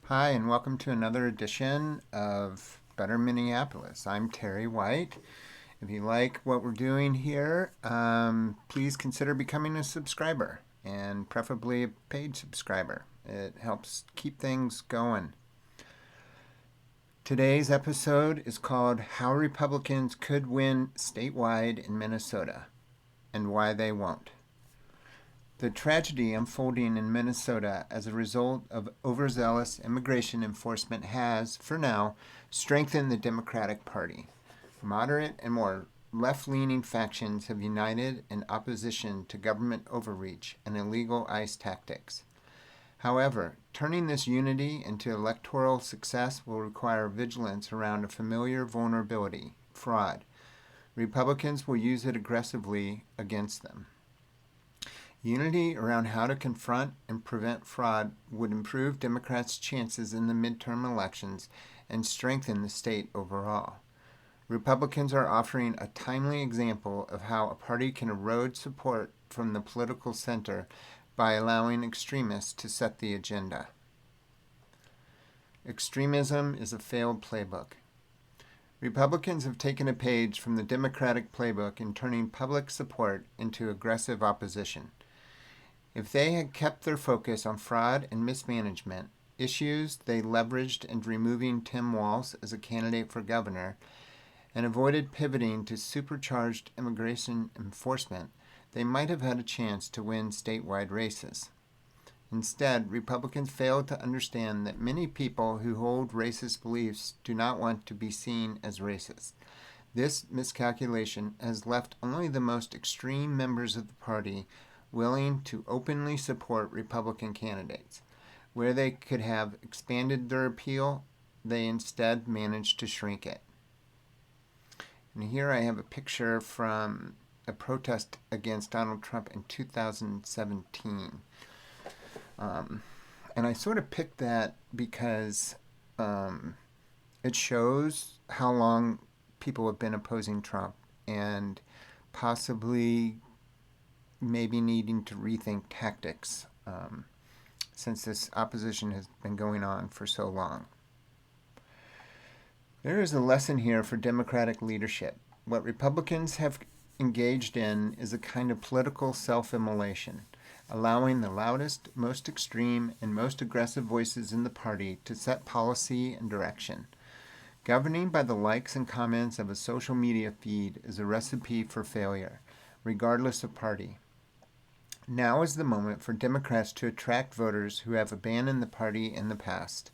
Hi, and welcome to another edition of Better Minneapolis. I'm Terry White. If you like what we're doing here, please consider becoming a subscriber, and preferably a paid subscriber. It helps keep things going. Today's episode is called How Republicans Could Win Statewide in Minnesota and Why They Won't. The tragedy unfolding in Minnesota as a result of overzealous immigration enforcement has, for now, strengthened the Democratic Party. Moderate and more left-leaning factions have united in opposition to government overreach and illegal ICE tactics. However, turning this unity into electoral success will require vigilance around a familiar vulnerability, fraud. Republicans will use it aggressively against them. Unity around how to confront and prevent fraud would improve Democrats' chances in the midterm elections and strengthen the state overall. Republicans are offering a timely example of how a party can erode support from the political center by allowing extremists to set the agenda. Extremism is a failed playbook. Republicans have taken a page from the Democratic playbook in turning public support into aggressive opposition. If they had kept their focus on fraud and mismanagement, issues they leveraged in removing Tim Walz as a candidate for governor, and avoided pivoting to supercharged immigration enforcement, they might have had a chance to win statewide races. Instead, Republicans failed to understand that many people who hold racist beliefs do not want to be seen as racist. This miscalculation has left only the most extreme members of the party willing to openly support Republican candidates. Where they could have expanded their appeal, they instead managed to shrink it. And here I have a picture from a protest against Donald Trump in 2017. And I sort of picked that because it shows how long people have been opposing Trump and possibly maybe needing to rethink tactics since this opposition has been going on for so long. There is a lesson here for Democratic leadership. What Republicans have engaged in is a kind of political self-immolation, allowing the loudest, most extreme, and most aggressive voices in the party to set policy and direction. Governing by the likes and comments of a social media feed is a recipe for failure, regardless of party. Now is the moment for Democrats to attract voters who have abandoned the party in the past.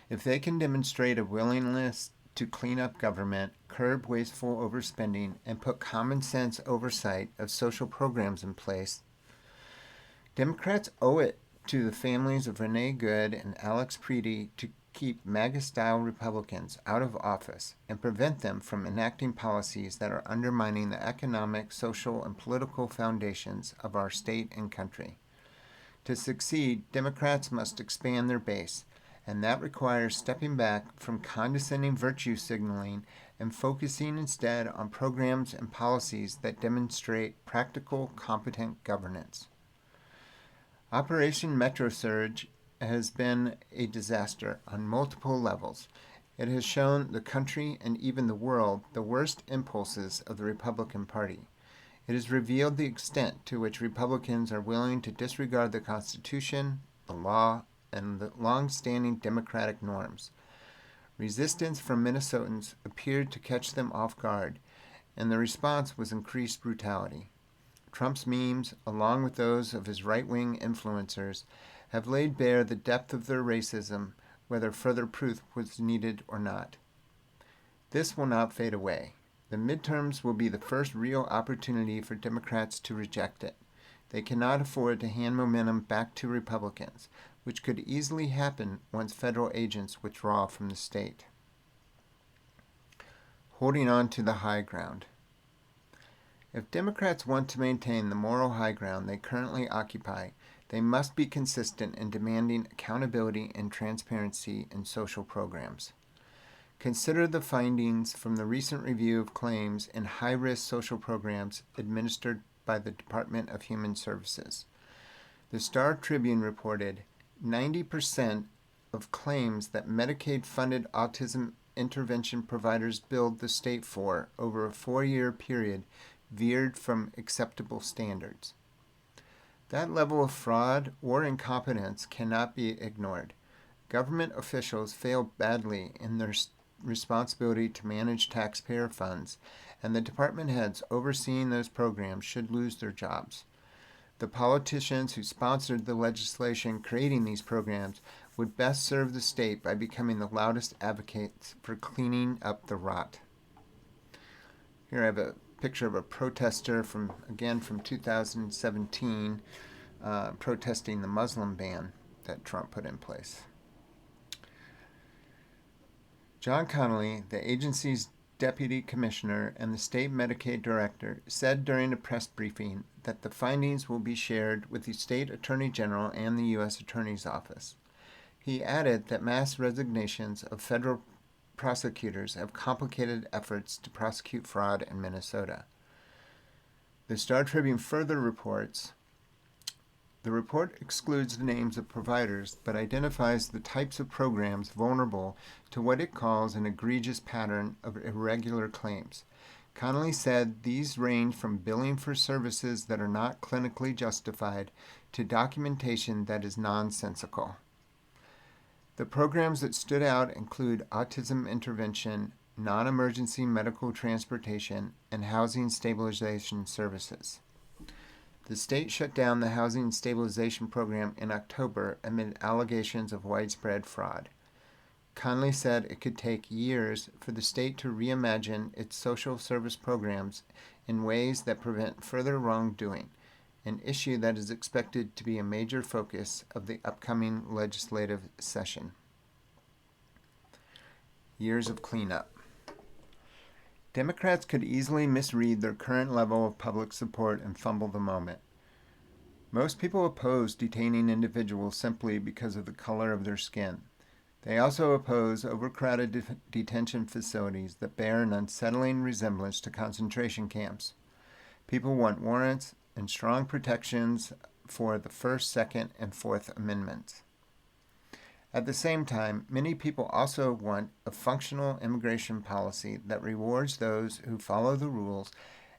If they can demonstrate a willingness to clean up government, curb wasteful overspending, and put common sense oversight of social programs in place, Democrats owe it to the families of Renee Good and Alex Preedy to keep MAGA-style Republicans out of office and prevent them from enacting policies that are undermining the economic, social, and political foundations of our state and country. To succeed, Democrats must expand their base, and that requires stepping back from condescending virtue signaling and focusing instead on programs and policies that demonstrate practical, competent governance. Operation Metro Surge has been a disaster on multiple levels. It has shown the country and even the world the worst impulses of the Republican Party. It has revealed the extent to which Republicans are willing to disregard the Constitution, the law, and the long-standing democratic norms. Resistance from Minnesotans appeared to catch them off guard, and the response was increased brutality. Trump's memes, along with those of his right-wing influencers, have laid bare the depth of their racism, whether further proof was needed or not. This will not fade away. The midterms will be the first real opportunity for Democrats to reject it. They cannot afford to hand momentum back to Republicans, which could easily happen once federal agents withdraw from the state. Holding on to the high ground. If Democrats want to maintain the moral high ground they currently occupy, they must be consistent in demanding accountability and transparency in social programs. Consider the findings from the recent review of claims in high-risk social programs administered by the Department of Human Services. The Star Tribune reported 90% of claims that Medicaid-funded autism intervention providers billed the state for over a 4-year period veered from acceptable standards. That level of fraud or incompetence cannot be ignored. Government officials failed badly in their responsibility to manage taxpayer funds, and the department heads overseeing those programs should lose their jobs. The politicians who sponsored the legislation creating these programs would best serve the state by becoming the loudest advocates for cleaning up the rot. Here I have a picture of a protester from 2017 protesting the Muslim ban that Trump put in place. John Connolly, the agency's deputy commissioner and the state Medicaid director, said during a press briefing that the findings will be shared with the state attorney general and the U.S. Attorney's Office. He added that mass resignations of federal prosecutors have complicated efforts to prosecute fraud in Minnesota. The Star Tribune further reports, the report excludes the names of providers but identifies the types of programs vulnerable to what it calls an egregious pattern of irregular claims. Connolly said these range from billing for services that are not clinically justified to documentation that is nonsensical. The programs that stood out include autism intervention, non-emergency medical transportation, and housing stabilization services. The state shut down the housing stabilization program in October amid allegations of widespread fraud. Connolly said it could take years for the state to reimagine its social service programs in ways that prevent further wrongdoing, an issue that is expected to be a major focus of the upcoming legislative session. Years of cleanup. Democrats could easily misread their current level of public support and fumble the moment. Most people oppose detaining individuals simply because of the color of their skin. They also oppose overcrowded detention facilities that bear an unsettling resemblance to concentration camps. People want warrants and strong protections for the First, Second, and Fourth Amendments. At the same time, many people also want a functional immigration policy that rewards those who follow the rules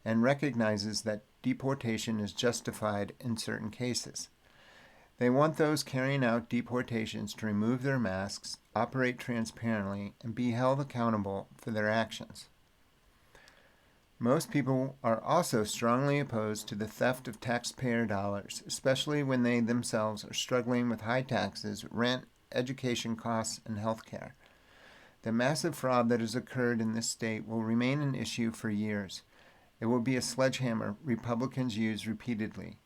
and recognizes that deportation is justified in certain cases. They want those carrying out deportations to remove their masks, operate transparently, and be held accountable for their actions. Most people are also strongly opposed to the theft of taxpayer dollars, especially when they themselves are struggling with high taxes, rent, education costs, and health care. The massive fraud that has occurred in this state will remain an issue for years. It will be a sledgehammer Republicans use repeatedly.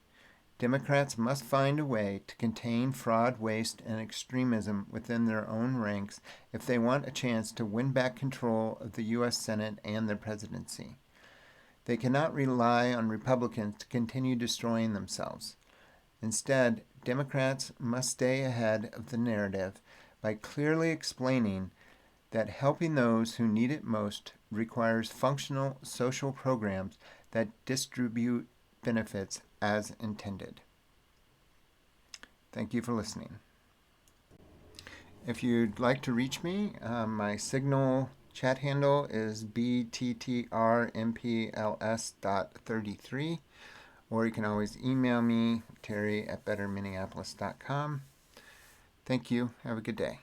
Democrats must find a way to contain fraud, waste, and extremism within their own ranks if they want a chance to win back control of the U.S. Senate and the presidency. They cannot rely on Republicans to continue destroying themselves. Instead, Democrats must stay ahead of the narrative by clearly explaining that helping those who need it most requires functional social programs that distribute benefits as intended. Thank you for listening. If you'd like to reach me, my Signal chat handle is bttrmpls.33, or you can always email me, terry@betterminneapolis.com. Thank you. Have a good day.